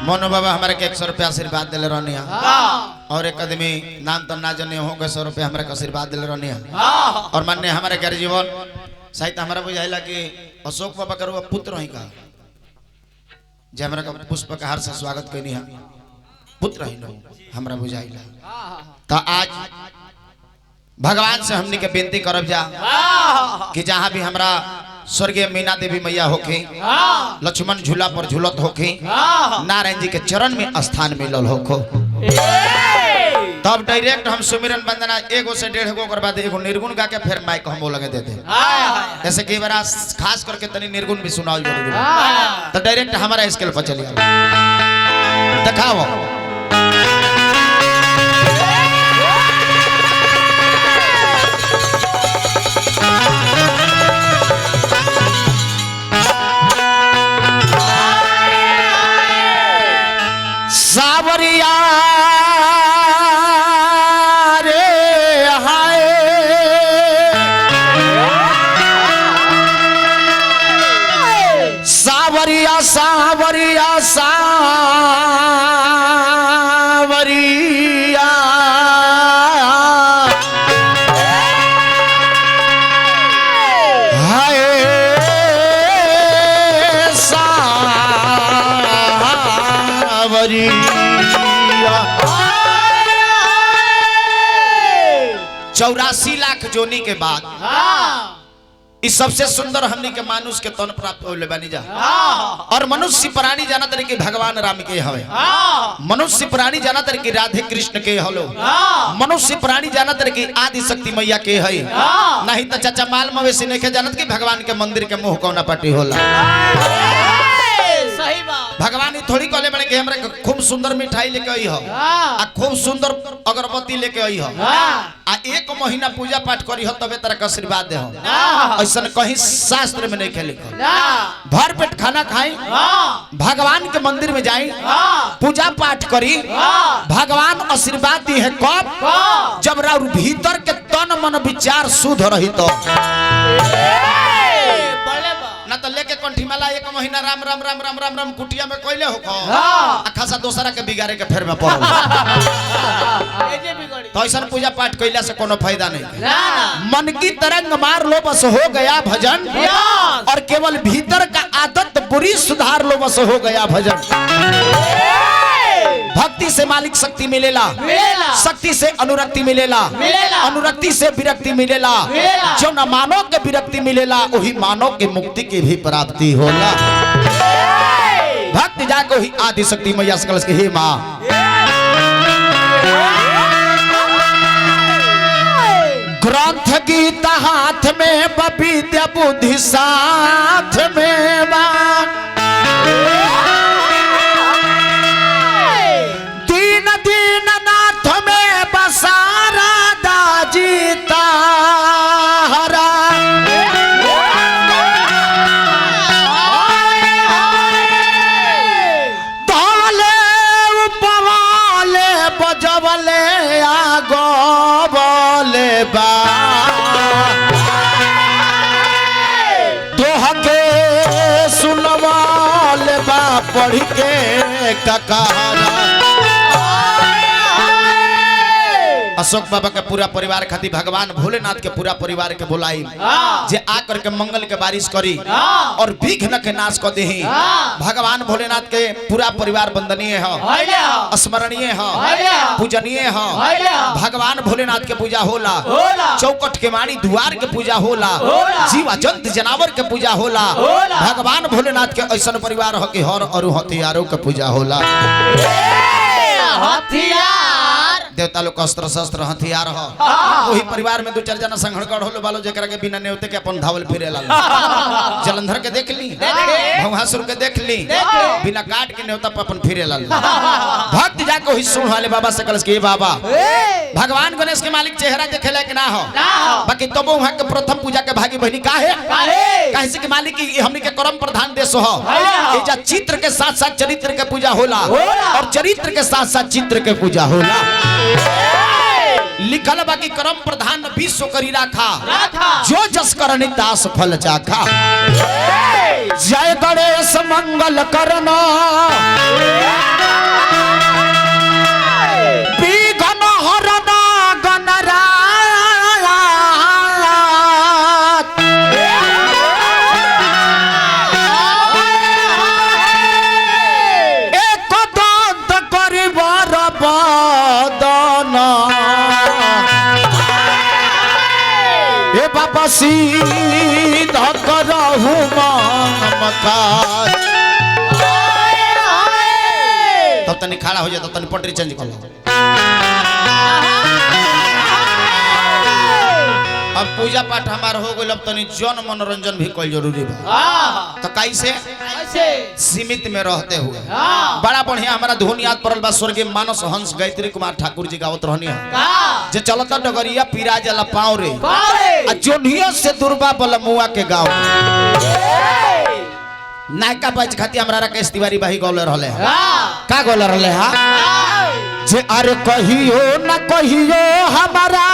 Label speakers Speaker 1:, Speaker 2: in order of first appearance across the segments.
Speaker 1: मोनो बाबा हमारे के 100 रुपया आशीर्वाद दिले रहनी और एक आदमी नाम तो ना जाने होंगे 100 रुपया हमारे का आशीर्वाद दिले रहनी और मान्य हमारे घर जीवन साहित्य हमारा बुझाइला कि अशोक बाबा करो पुत्र ही का जे हमरा का पुष्प का हार से स्वागत कैनी है पुत्र ही न हमरा बुझाइला तो आज भगवान से हमनी के विनती करब जा कि जहां भी हमरा स्वर्गीय मीना देवी मैया होके लक्ष्मण झूला पर झूलत होके नारायण जी के चरण में स्थान मिलल होखो तब डायरेक्ट हम सुमिरन वंदना एगो से 1.5 गो बाद एगो निर्गुण गा के फिर माइक हम लगे देते जैसे कई बार खास करके तनी निर्गुण भी सुनाओ जरूरी तो डायरेक्ट हमारा स्केल पर चलिए दिखाओ सावरिया रे हाय सावरिया सावरिया सावरिया हाय सावरिया 84 लाख जोनी के बाद इस सबसे सुंदर हमनी के मानुष के तन प्राप्त होले बानी जा और मनुष्य प्राणी जाना तरी के भगवान राम के हवे मनुष्य प्राणी जाना तरी के राधे कृष्ण के हलो मनुष्य प्राणी जाना तरी के आदि शक्ति मैया के है नहीं तो चाचा माल मवेशी नहीं के जानत कि भगवान के मंदिर के मुंह कौना पाटी होला
Speaker 2: सही बात
Speaker 1: भगवान ही थोड़ी कहले बने कि हमरा खूब सुंदर मिठाई लेके आई हो आ खूब सुंदर अगरबत्ती लेके आई हो आ 1 महीना पूजा पाठ करी हो तबे तरह का आशीर्वाद दे हो ऐसा कहीं शास्त्र में नहीं लिखल भर पेट खाना खाई भगवान के मंदिर में जाई पूजा पाठ करी भगवान आशीर्वाद दी है कब जब राउर भीतर के तन मन विचार शुद्ध रही तो ना तो लेके कंठी माला 1 महीना राम राम राम राम राम राम कुटिया में कोइले होखो खासा दूसरा के बिगाड़े के फेर में पड़ल तो ऐसा पूजा पाठ कइला से कोनो फायदा नहीं मन की तरंग मार लो बस हो गया भजन और केवल भीतर का आदत बुरी सुधार लो बस हो गया भजन भक्ति से मालिक शक्ति मिलेला शक्ति से अनुरक्ति मिलेला अनुरक्ति से विरक्ति मिलेला जो न मानव के विरक्ति मिलेला वही मानव के मुक्ति की भी प्राप्ति होला भक्ति जाको ही आदि शक्ति मैया सकल के हे मां ग्रंथ गीता हाथ में विद्या बुद्धि साथ में बा दीननाथ में बसारा दाजीता हरा ताले उपवाले बजवले आगो बोले बा तोहके सुनवाले बा पढ़ के ककारा अशोक बाबा के पूरा परिवार खातिर भगवान भोलेनाथ के पूरा परिवार के बुलाई जे आकर के मंगल के बारिश करी और विघ्न के नाश कर दे। भगवान भोलेनाथ के पूरा परिवार वंदनीय है, स्मरणीय है, पूजनीय है। भगवान भोलेनाथ के पूजा होला, चौकट के माड़ी द्वार के पूजा होला, जीवा जंत जानवर के पूजा होला। भगवान भोलेनाथ के ऐसा परिवार हो कि हर और हथियारों के पूजा होला। हथियार देवता लोग अस्त्र शस्त्र हथियार हो। वही परिवार में दो चार जना संघर्ष होलो बालो जेकरा के बिना नेवते के अपन धावल फिरे लाल। जलंधर के देख ली, भौहासुर के देख ली, बिना काट के नेवता पर अपन फिरे लाल। भक्त जाके वही सुन वाले बाबा से कलस के बाबा भगवान गणेश के मालिक चेहरा देखेला कि ना हो, बाकी तब वहां के प्रथम पूजा के भागी बहनी काहे काहे से के मालिक की हमनी के कर्म प्रधान देश हो। एजा चित्र के साथ साथ चरित्र के पूजा होला और चरित्र के साथ साथ चित्र के पूजा होला। लिखल बाकी कर्म प्रधान विश्व करी राखा, जो जस करनी तास फल चाखा। जय गणेश मंगल करना विघ्न हरना गणराज। एक दंत करिबर बदन ए बाबा सीधा करहु ममकार। तब तनी खड़ा हो जाए, तब तनी पटरी चेंज कर लो। अब पूजा पाठ हमार हो गइल, अब तनी जन मनोरंजन भी कल जरूरी बा। तो कैसे सीमित में रहते हुए बड़ा बढ़िया हमारा धुन याद पड़ल बा। स्वर्गीय मानस हंस गायत्री कुमार ठाकुर जी गावत रहनी है जे चलता डगरिया पीरा जला पाँव रे आ जोनिया से दुर्बा बलमुआ के गाँव नायका बज खाती हमरा राकेश तिवारी भाई गौले रहले का गौले रहले हा जे अरे कहियो ना कहियो हमारा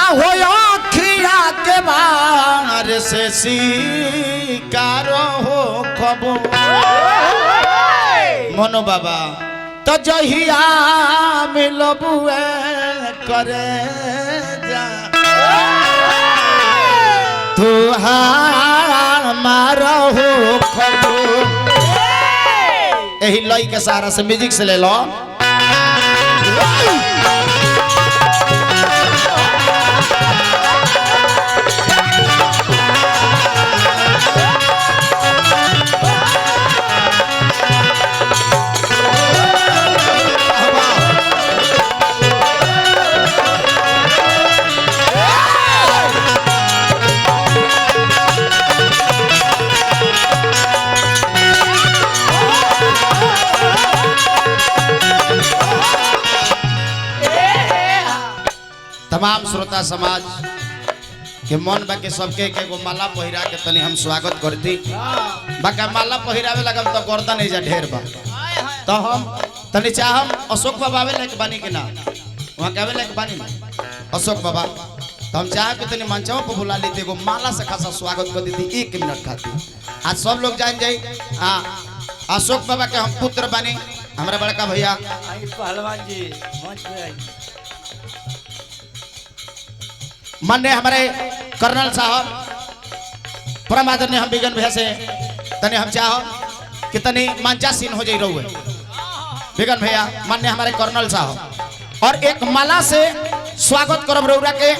Speaker 1: हो अखिया के बार से शिकारो हो खबो मनो बाबा तो जहिया मिलबुए करे जा तू हमारा हो खबो। यही लई के सहारा से म्यूजिक से ले लो। तमाम श्रोता समाज के मन बाकी सबके एगो माला पहिरा के तनी हम स्वागत करती। बाकी माला पहिरावे लगम तो गर्दन एजा ढेर बा तो हम तनी चाहम अशोक बाबा आवे लेके बानी के ना वहां के आवे लेके बानी अशोक बाबा तो हम चाहे कि तनी मंचवा पे बुला लेते एगो माला से खासा स्वागत कर देती 1 मिनट खातिर। आज सब लोग जान जाई अशोक बाबा के हम पुत्र बानी। हमारा बड़का भैया
Speaker 2: पहलवान जी मंच पे आई।
Speaker 1: माननीय हमारे कर्नल साहब परम आदरणीय हम बिगन भैया से तने हम चाहो कि तनी मंचा सीन हो जाई रहुए बिगन भैया माननीय हमारे कर्नल साहब और एक माला से स्वागत करब रउरा के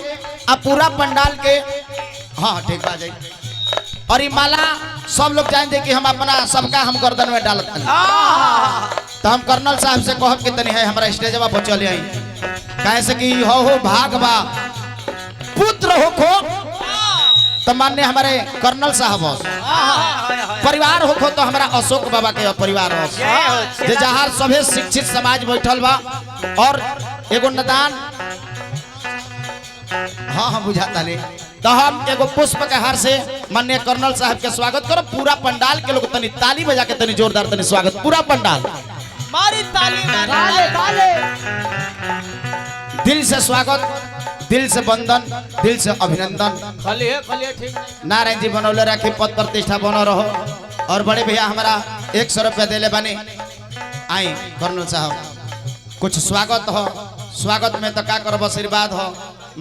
Speaker 1: आ पूरा पंडाल के। हाँ ठीक बा जाई और ये माला सब लोग जान दे कि हम अपना सबका हम गर्दन में डालत हन तो हम कर्नल साहब से कहब कि तनी है हमारा स्टेजवा पर चले आई काहे से कि हो भाग बा पुत्र हो खो तो मान्य हमारे कर्नल साहब परिवार हो खो तो हमारा अशोक बाबा के परिवार हो जे जहां सभे शिक्षित समाज बैठल बा और एगो नदान। हाँ हाँ बुझाता नहीं तो हम एगो पुष्प के हार से माननीय कर्नल साहब के स्वागत करो। पूरा पंडाल के लोग तनी ताली बजा के तनी जोरदार तनी स्वागत पूरा पंडाल
Speaker 2: मारी ताली
Speaker 1: दिल से स्वागत दिल से बंधन दिल से अभिनंदन।
Speaker 2: खली है ठीक
Speaker 1: नारायण जी बनौले रखी पद प्रतिष्ठा बनो रहो। और बड़े भैया हमारा 100 रुपया देले बने आई कर्नल साहब कुछ स्वागत हो, स्वागत में तो का करब आशीर्वाद हो।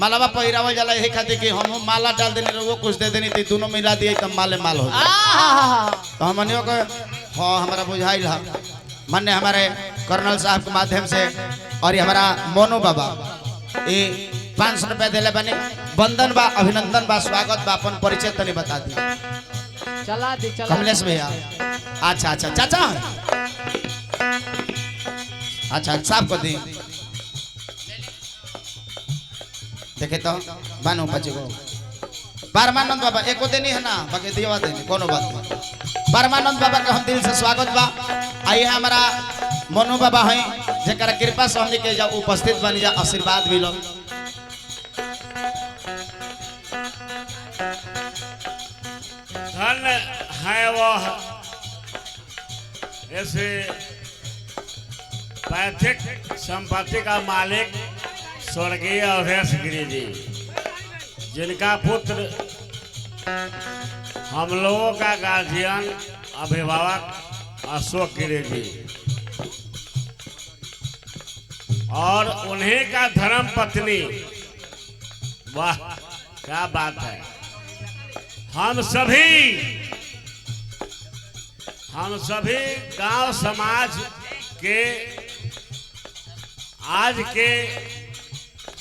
Speaker 1: मालावा पहिरावल जाला यही खातिर कि हम माला डाल देनी वो कुछ दे देनी थी दोनों मिला दिए तो माले माल हो जाए। तो हमनियों को हाँ हमारा बुझाइल है मान्य हमारे कर्नल साहब के माध्यम से और ये हमारा मोनू बाबा ये 500 रुपए दिले बने बंदन बा अभिनंदन बा स्वागत बा अपन परिचय तनी बता दी
Speaker 2: चला दे चला
Speaker 1: कमलेश भैया। अच्छा अच्छा चाचा अच्छा साहब को दी देखे तो बानो बच्चे को परमानंद बाबा एको देनी है ना बाकी दिवा देनी कोनो बात नहीं। परमानंद बाबा का हम दिल से स्वागत बा। आइए हमारा मोनू बाबा हैं जरा कृपा से हमने के जा उपस्थित बन जा आशीर्वाद मिलो।
Speaker 3: धन है वह ऐसे पैतृक संपत्ति का मालिक स्वर्गीय अवधेश गिरी जी जिनका पुत्र हम लोगों का गार्जियन अभिभावक अशोक गिरी जी और उन्हीं का धर्म पत्नी। वाह क्या बात है। हम सभी गांव समाज के आज के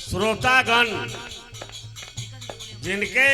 Speaker 3: श्रोतागण जिनके